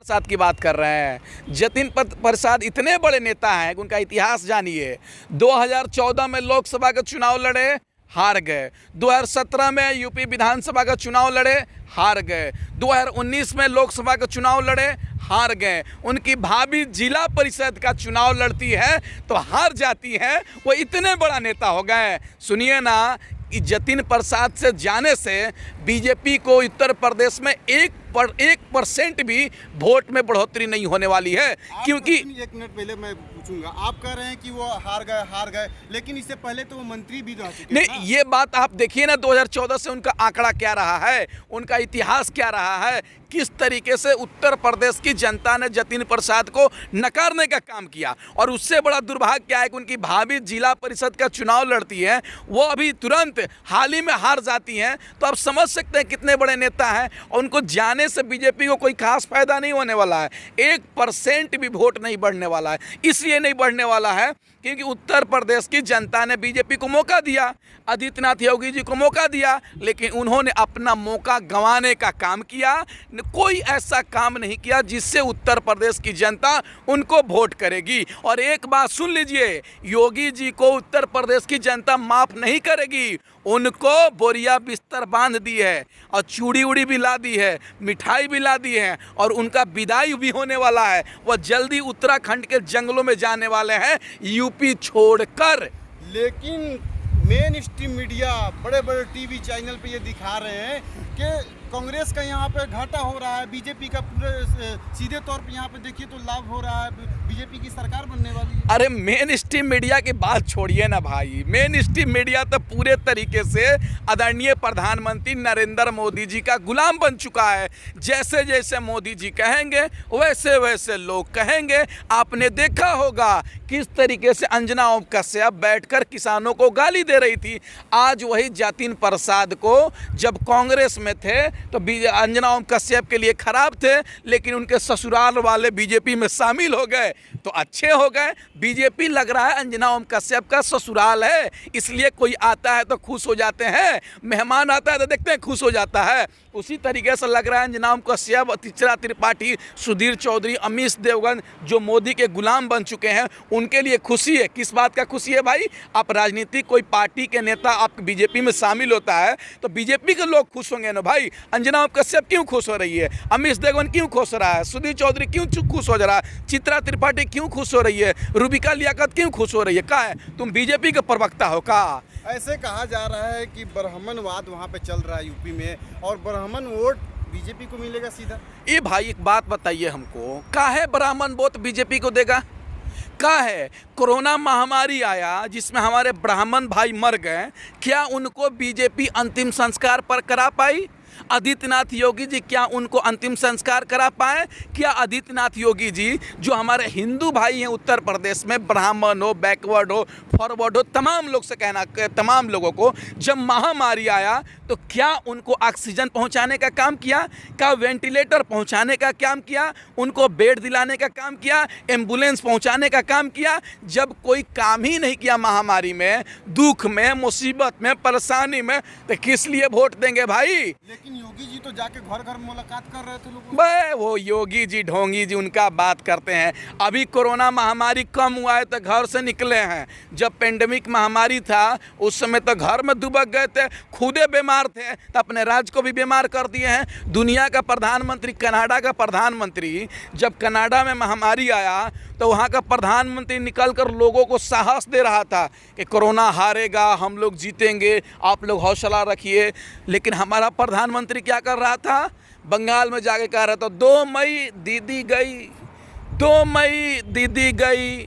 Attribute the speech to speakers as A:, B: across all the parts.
A: प्रसाद की बात कर रहे हैं। जतिन प्रसाद इतने बड़े नेता हैं कि उनका इतिहास जानिए। 2014 में लोकसभा का चुनाव लड़े, हार गए। 2017 में यूपी विधानसभा का चुनाव लड़े, हार गए। 2019 में लोकसभा का चुनाव लड़े, हार गए। उनकी भाभी जिला परिषद का चुनाव लड़ती है तो हार जाती है। वो इतने बड़ा नेता हो गए। सुनिए ना कि जतिन प्रसाद से जाने से बीजेपी को उत्तर प्रदेश में 1% भी वोट में बढ़ोतरी नहीं होने वाली है, क्योंकि
B: 1 मिनट पहले मैं पूछूंगा, आप कह रहे हैं कि वो हार गए, लेकिन इससे पहले तो वो मंत्री भी रह चुके
A: नहीं, ये बात आप देखिए ना 2014 से उनका आंकड़ा क्या रहा है, उनका इतिहास क्या रहा है, किस तरीके से उत्तर प्रदेश की जनता ने जतिन प्रसाद को नकारने का काम किया। और उससे बड़ा दुर्भाग्य क्या है कि उनकी भाभी जिला परिषद का चुनाव लड़ती है, वो अभी तुरंत हाल ही में हार जाती हैं। तो आप समझ सकते हैं कितने बड़े नेता हैं, और उनको जाने से बीजेपी को कोई खास फायदा नहीं होने वाला है। 1% भी वोट नहीं बढ़ने वाला है। इसलिए नहीं बढ़ने वाला है क्योंकि उत्तर प्रदेश की जनता ने बीजेपी को मौका दिया, आदित्यनाथ योगी जी को मौका दिया, लेकिन उन्होंने अपना मौका गंवाने का काम किया। कोई ऐसा काम नहीं किया जिससे उत्तर प्रदेश की जनता उनको वोट करेगी। और एक बात सुन लीजिए, योगी जी को उत्तर प्रदेश की जनता माफ नहीं करेगी। उनको बोरिया बिस्तर बांध दी है और चूड़ी उड़ी भी ला दी है, मिठाई भी ला दी है, और उनका विदाई भी होने वाला है। वह जल्दी उत्तराखंड के जंगलों में जाने वाले हैं, यूपी छोड़कर।
B: लेकिन मेन स्ट्रीम मीडिया, बड़े बड़े टीवी चैनल पे ये दिखा रहे हैं कि कांग्रेस का यहाँ पे घाटा हो रहा है, बीजेपी का पूरे सीधे तौर पे यहाँ पे देखिए तो लाभ हो रहा है, बीजेपी की सरकार बनने वाली है।
A: अरे मेन स्ट्रीम मीडिया की बात छोड़िए ना भाई, मेन स्ट्रीम मीडिया तो पूरे तरीके से आदरणीय प्रधानमंत्री नरेंद्र मोदी जी का गुलाम बन चुका है। जैसे जैसे मोदी जी कहेंगे वैसे वैसे लोग कहेंगे। आपने देखा होगा किस तरीके से अंजना ओम कश्यप बैठकर किसानों को गाली दे रही थी। आज वही जतिन प्रसाद को जब कांग्रेस में थे तो अंजना ओम कश्यप के लिए खराब थे, लेकिन उनके ससुराल वाले बीजेपी में शामिल हो गए तो अच्छे हो गए। बीजेपी लग रहा है अंजना ओम कश्यप का ससुराल है, इसलिए कोई आता है तो खुश हो जाते हैं, मेहमान आता है तो देखते हैं खुश हो जाता है। उसी तरीके से लग रहा है अंजना ओम कश्यप, चित्रा त्रिपाठी, सुधीर चौधरी, अमीश देवगन जो मोदी के गुलाम बन चुके हैं, उनके लिए खुशी है। किस बात का खुशी है भाई? आप राजनीतिक कोई पार्टी के नेता आप बीजेपी में शामिल होता है तो बीजेपी के लोग खुश होंगे ना भाई। अंजना ओम कश्यप क्यों खुश हो रही है? अमीश देवगन क्यों खुश हो रहा है? सुधीर चौधरी क्यों खुश हो रहा है? चित्रा त्रिपाठी क्यों खुश हो रही है? रूबिका लियाकत क्यों खुश हो रही है? क्या है, तुम बीजेपी के प्रवक्ता हो का?
B: ऐसे कहा जा रहा है कि ब्राह्मणवाद वहाँ पे चल रहा है यूपी में, और ब्राह्मण वोट बीजेपी को मिलेगा सीधा।
A: ये भाई एक बात बताइए हमको, का है ब्राह्मण वोट बीजेपी को देगा? का है कोरोना महामारी आया जिसमें हमारे ब्राह्मण भाई मर गए, क्या उनको बीजेपी अंतिम संस्कार पर करा पाई? आदित्यनाथ योगी जी क्या उनको अंतिम संस्कार करा पाए? क्या आदित्यनाथ योगी जी जो हमारे हिंदू भाई हैं उत्तर प्रदेश में, ब्राह्मण हो, बैकवर्ड हो, फॉरवर्ड हो, तमाम लोग से कहना, तमाम लोगों को जब महामारी आया तो क्या उनको ऑक्सीजन पहुंचाने का काम किया? क्या वेंटिलेटर पहुंचाने का काम किया? उनको बेड दिलाने का काम किया? एम्बुलेंस पहुंचाने का काम किया? जब कोई काम ही नहीं किया महामारी में, दुख में, मुसीबत में, परेशानी में, तो किस लिए वोट देंगे भाई?
B: लेकिन योगी जी तो जाके घर घर मुलाकात कर रहे थे लोगों से।
A: भाई वो योगी जी ढोंगी जी उनका बात करते हैं। अभी कोरोना महामारी कम हुआ है तो घर से निकले हैं। जब पेंडेमिक महामारी था उस समय तो घर में दुबक गए थे, खुदे बीमार थे तो अपने राज्य को भी बीमार कर दिए हैं। दुनिया का प्रधानमंत्री, कनाडा का प्रधानमंत्री, जब कनाडा में महामारी आया तो वहाँ का प्रधानमंत्री निकलकर लोगों को साहस दे रहा था कि कोरोना हारेगा, हम लोग जीतेंगे, आप लोग हौसला रखिए। लेकिन हमारा प्रधानमंत्री क्या कर रहा था? बंगाल में जाके कह रहा था 2 मई दीदी गई, 2 मई दीदी गई।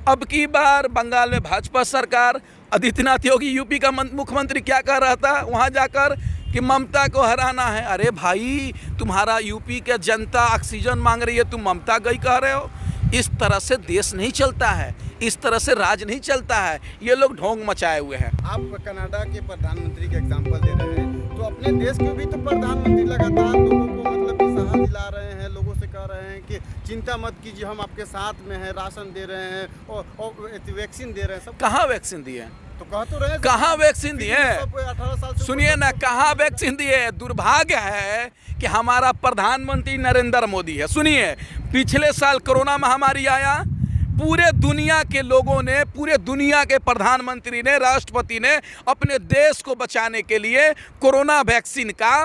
A: अब की बार बंगाल में भाजपा सरकार, आदित्यनाथ योगी यूपी का मुख्यमंत्री क्या कर रहा था वहाँ जाकर कि ममता को हराना है। अरे भाई, तुम्हारा यूपी का जनता ऑक्सीजन मांग रही है, तुम ममता गई कह रहे हो? इस तरह से देश नहीं चलता है, इस तरह से राज नहीं चलता है। ये लोग ढोंग मचाए हुए हैं।
B: आप कनाडा के प्रधानमंत्री का एग्जांपल दे रहे हैं, तो अपने देश के भी तो प्रधानमंत्री लगातार लोगों को मतलब कि साहस दिला रहे हैं, लोगों से कह रहे हैं कि चिंता मत कीजिए, हम आपके साथ में हैं, राशन दे रहे हैं और वैक्सीन दे रहे हैं सब।
A: कहाँ वैक्सीन दिए?
B: तो कह तो रहे,
A: कहाँ वैक्सीन दिए?
B: 18 साल से
A: सुनिए ना, कहाँ वैक्सीन दिए? दुर्भाग्य है कि हमारा प्रधानमंत्री नरेंद्र मोदी है। सुनिए, पिछले साल कोरोना महामारी आया, पूरे दुनिया के लोगों ने, पूरे दुनिया के प्रधानमंत्री ने, राष्ट्रपति ने अपने देश को बचाने के लिए कोरोना वैक्सीन का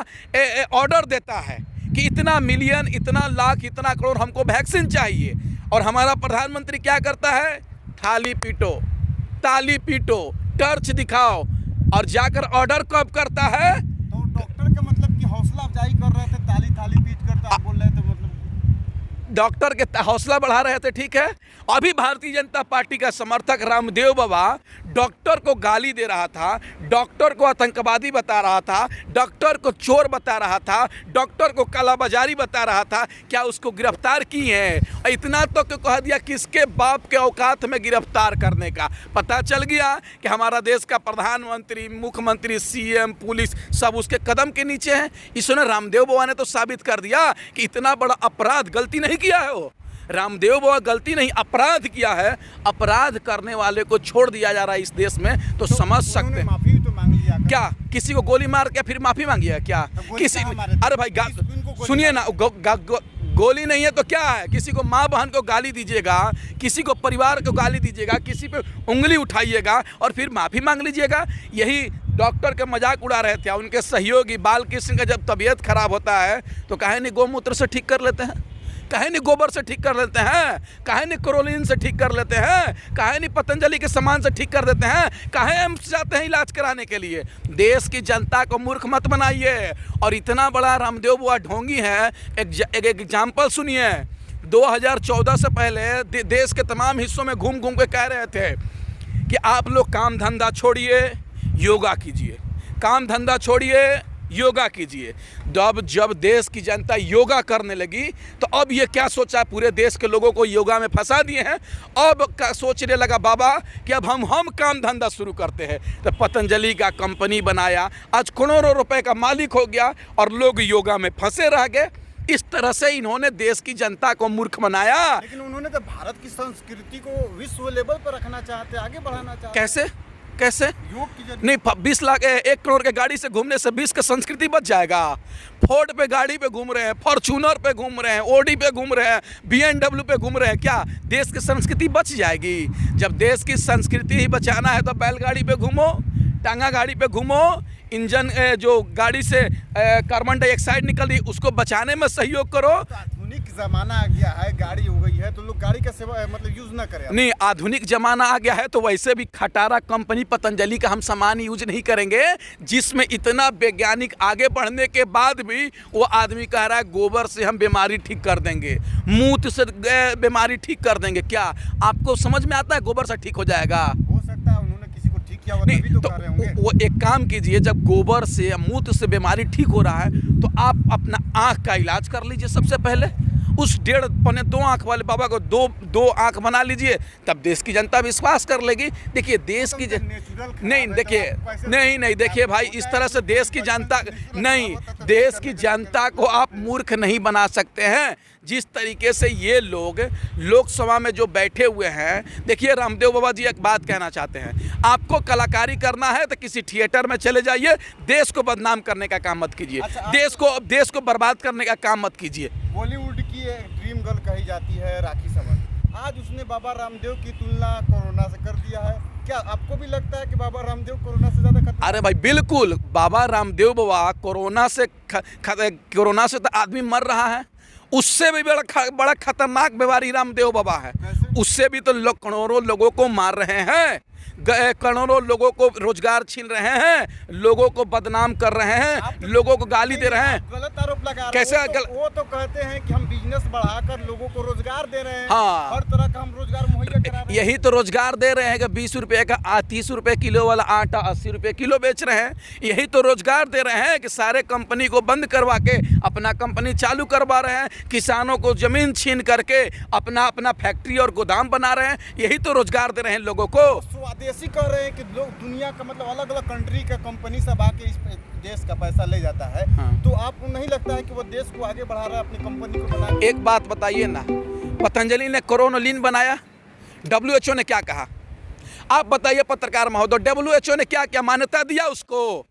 A: ऑर्डर देता है कि इतना मिलियन, इतना लाख, इतना करोड़ हमको वैक्सीन चाहिए। और हमारा प्रधानमंत्री क्या करता है? थाली पीटो, ताली पीटो, टर्च दिखाओ, और जाकर ऑर्डर कब करता है?
B: तो डॉक्टर का मतलब कि हौसला अफजाई कर रहे थे, ताली थाली पीट कर, तो आप बोल रहे थे मतलब
A: डॉक्टर के हौसला बढ़ा रहे थे। ठीक है, अभी भारतीय जनता पार्टी का समर्थक रामदेव बाबा डॉक्टर को गाली दे रहा था, डॉक्टर को आतंकवादी बता रहा था, डॉक्टर को चोर बता रहा था, डॉक्टर को कालाबाजारी बता रहा था। क्या उसको गिरफ्तार किए हैं? इतना तो कह दिया किसके बाप के औकात में गिरफ्तार करने का। पता चल गया कि हमारा देश का प्रधानमंत्री, मुख्यमंत्री, सीएम, पुलिस सब उसके कदम के नीचे हैं। इसने, रामदेव बाबा ने तो साबित कर दिया कि इतना बड़ा अपराध, गलती नहीं किया है वो। रामदेव बाबा गलती नहीं, अपराध किया है। अपराध करने वाले को छोड़ दिया जा रहा है इस देश में, तो समझ सकते हैं।
B: माफी तो मांग लिया
A: क्या किसी को गोली मार के फिर माफी मांगी है क्या? किसी, अरे भाई सुनिए ना, गोली नहीं है तो क्या है? किसी को माँ बहन को गाली दीजिएगा, किसी को परिवार को गाली दीजिएगा, किसी पे उंगली उठाइएगा और फिर माफ़ी मांग लीजिएगा। यही डॉक्टर के मजाक उड़ा रहे थे। उनके सहयोगी बालकृष्ण का जब तबीयत खराब होता है तो काहे नहीं गोमूत्र से ठीक कर लेते हैं, काहे नहीं गोबर से ठीक कर लेते हैं, काहे नहीं क्रोलिन से ठीक कर लेते हैं, काहे नहीं पतंजलि के सामान से ठीक कर देते हैं, काहे एम्स जाते हैं इलाज कराने के लिए। देश की जनता को मूर्ख मत बनाइए। और इतना बड़ा रामदेव बुआ ढोंगी है। एक एग्जाम्पल सुनिए, 2014 से पहले देश के तमाम हिस्सों में घूम घूम के कह रहे थे कि आप लोग काम धंधा छोड़िए, योगा कीजिए, काम धंधा छोड़िए, योगा कीजिए। जब देश की जनता योगा करने लगी तो अब ये क्या सोचा, पूरे देश के लोगों को योगा में फंसा दिए हैं। अब सोचने लगा बाबा कि अब हम काम धंधा शुरू करते हैं। तो पतंजलि का कंपनी बनाया, आज करोड़ों रुपए का मालिक हो गया और लोग योगा में फंसे रह गए। इस तरह से इन्होंने देश की जनता को मूर्ख बनाया।
B: लेकिन उन्होंने तो भारत की संस्कृति को विश्व लेवल पर रखना चाहते, आगे बढ़ाना चाहते।
A: कैसे
B: योग की
A: नहीं, 20 लाख 1 करोड़ के गाड़ी से घूमने से 20 का संस्कृति बच जाएगा। फोर्ड पे गाड़ी पे घूम रहे हैं, फॉर्चूनर पे घूम रहे हैं, ओडी पे घूम रहे हैं, BMW पे घूम रहे हैं, क्या देश की संस्कृति बच जाएगी? जब देश की संस्कृति ही बचाना है तो बैलगाड़ी पे घूमो, टांगा गाड़ी पे घूमो, इंजन जो गाड़ी से कार्बन डाइऑक्साइड निकल रही उसको बचाने में सहयोग करो।
B: तो आधुनिक जमाना आ गया है, गाड़ी हो गई है, तो लोग गाड़ी का सेवा मतलब यूज ना करें।
A: नहीं, आधुनिक जमाना आ गया है तो वैसे भी खटारा कंपनी पतंजलि का हम सामान यूज नहीं करेंगे, जिसमें इतना वैज्ञानिक आगे बढ़ने के बाद भी वो आदमी कह रहा है गोबर से हम बीमारी ठीक कर देंगे, मूत्र से बीमारी ठीक कर देंगे। क्या आपको समझ में आता है गोबर से ठीक हो जाएगा?
B: हो सकता है उन्होंने किसी को ठीक किया होगा, तभी तो कर रहे होंगे।
A: वो एक काम कीजिए, जब गोबर से मूत्र से बीमारी ठीक हो रहा है तो आप अपना आँख का इलाज कर लीजिए। सबसे पहले उस 1.5-2 आँख वाले बाबा को दो आँख बना लीजिए, तब देश की जनता विश्वास कर लेगी। देखिए देश की नहीं देखिए भाई, इस तरह से देश की जनता नहीं, देश की जनता को आप मूर्ख नहीं बना सकते हैं। जिस तरीके से ये लोग लोकसभा में जो बैठे हुए हैं, देखिए रामदेव बाबा जी एक बात कहना चाहते हैं, आपको कलाकारी करना है तो किसी थिएटर में चले जाइए, देश को बदनाम करने का काम मत कीजिए। देश को बर्बाद करने का काम मत कीजिए।
B: बॉलीवुड की ड्रीम गर्ल कही जाती है राखी सावंत, आज उसने बाबा रामदेव की तुलना कोरोना से कर दिया है। क्या आपको भी लगता है कि बाबा रामदेव कोरोना से ज़्यादा खतरनाक?
A: अरे भाई बिल्कुल, बाबा रामदेव बाबा कोरोना से तो आदमी मर रहा है, उससे भी बड़ा खतरनाक बीमारी रामदेव बाबा है। उससे भी तो करोड़ों लोगों को मार रहे हैं, करोड़ों लोगों को रोजगार छीन रहे हैं, लोगों को बदनाम कर रहे हैं, लोगों को गाली दे रहे हैं।
B: गलत आरोप लगा रहे
A: कैसे?
B: वो तो कहते हैं कि हम बिजनेस बढ़ाकर लोगों को रोजगार दे रहे हैं।
A: हाँ,
B: हर तरह का हम रोजगार मुहैया करा रहे हैं।
A: यही तो रोजगार दे रहे हैं कि 20 रुपये का 30 रुपये किलो वाला आटा 80 रुपये किलो बेच रहे हैं। यही तो रोजगार दे रहे हैं कि सारे कंपनी को बंद करवा के अपना कंपनी चालू करवा रहे हैं, किसानों को जमीन छीन करके अपना फैक्ट्री और गोदाम बना रहे हैं। यही तो रोजगार दे रहे हैं लोगों को।
B: स्वदेशी कह रहे हैं कि लोग दुनिया का मतलब अलग अलग कंट्री का कंपनी सब आके इस देश का पैसा ले जाता है,
A: हाँ।
B: तो आपको नहीं लगता है कि वो देश को आगे बढ़ा रहा है, अपनी कंपनी को बना?
A: एक बात बताइए ना, पतंजलि ने कोरोनालिन बनाया, WHO ने क्या कहा? आप बताइए पत्रकार महोदय, WHO ने क्या क्या मान्यता दिया उसको?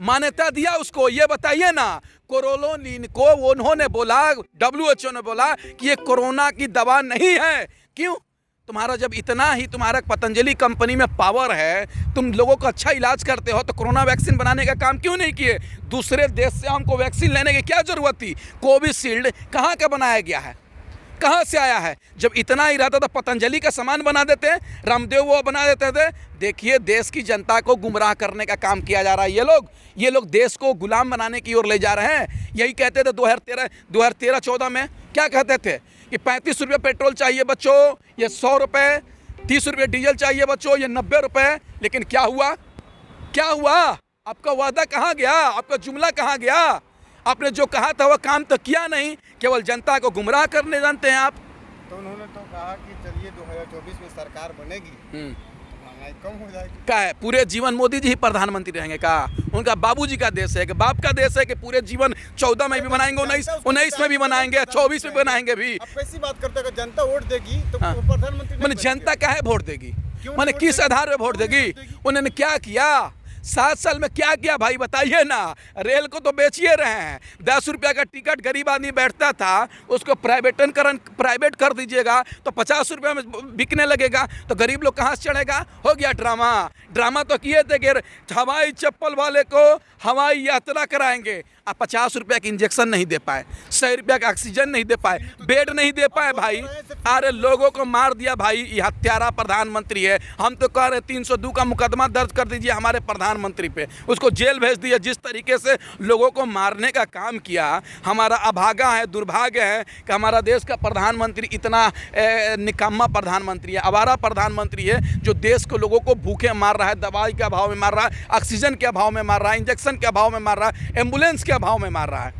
A: मान्यता दिया उसको? ये बताइए ना। कोरोनालिन को उन्होंने बोला, WHO ने बोला कि ये कोरोना की दवा नहीं है। क्यों? तुम्हारा जब इतना ही तुम्हारा पतंजलि कंपनी में पावर है, तुम लोगों का अच्छा इलाज करते हो, तो कोरोना वैक्सीन बनाने का काम क्यों नहीं किए? दूसरे देश से हमको वैक्सीन लेने की क्या जरूरत थी? कोविशील्ड कहाँ का बनाया गया है? कहाँ से आया है? जब इतना ही रहता तो पतंजलि का सामान बना देते, रामदेव वो बना देते थे। देखिए, देश की जनता को गुमराह करने का काम किया जा रहा है। ये लोग देश को गुलाम बनाने की ओर ले जा रहे हैं। यही कहते थे 2013-14 में, क्या कहते थे कि 35 रुपये पेट्रोल चाहिए बच्चों, ये 100 रुपये, 30 रुपये डीजल चाहिए बच्चों, ये 90 रुपये। लेकिन क्या हुआ? क्या हुआ? आपका वादा कहाँ गया? आपका जुमला कहाँ गया? आपने जो कहा था वह काम तो किया नहीं, केवल जनता को गुमराह करने जानते हैं आप।
B: तो उन्होंने तो कहा कि चलिए 2024 में सरकार बनेगी, महंगाई कम हो जाएगी।
A: क्या है, पूरे जीवन मोदी जी ही प्रधानमंत्री रहेंगे? का उनका बाबूजी का देश है कि बाप का देश है कि पूरे जीवन 14 में भी बनाएंगे, 19 में भी बनाएंगे, 24 में बनाएंगे भी?
B: आप कैसी बात करते हैं? जनता वोट देगी तो
A: हाँ।
B: वो प्रधानमंत्री
A: मैंने जनता काहे वोट देगी?
B: क्यों
A: मैंने
B: वोट
A: किस
B: देगी?
A: आधार पे वोट देगी? उन्होंने क्या किया 7 साल में? क्या किया भाई बताइए ना। रेल को तो बेचिए रहे हैं। 10 रुपया का टिकट गरीब आदमी बैठता था, उसको प्राइवेट कर दीजिएगा तो 50 रुपया में बिकने लगेगा, तो गरीब लोग कहाँ से चढ़ेगा? हो गया ड्रामा तो किए थे कि हवाई चप्पल वाले को हवाई यात्रा कराएंगे। आप 50 रुपया की इंजेक्शन नहीं दे पाए, 100 रुपया का ऑक्सीजन नहीं दे पाए, बेड नहीं दे पाए भाई। अरे लोगों को मार दिया भाई, ये हत्यारा प्रधानमंत्री है। हम तो कह रहे 302 का मुकदमा दर्ज कर दीजिए हमारे प्रधानमंत्री पे, उसको जेल भेज दिया। जिस तरीके से लोगों को मारने का काम किया, हमारा अभागा है, दुर्भाग्य है कि हमारा देश का प्रधानमंत्री इतना निकम्मा प्रधानमंत्री है, आवारा प्रधानमंत्री है, जो देश को लोगों को भूखे मार रहा है, दवाई के अभाव में मार रहा है, ऑक्सीजन के अभाव में मार रहा है, इंजेक्शन के अभाव में मार रहा है, एम्बुलेंस के अभाव में मार रहा है।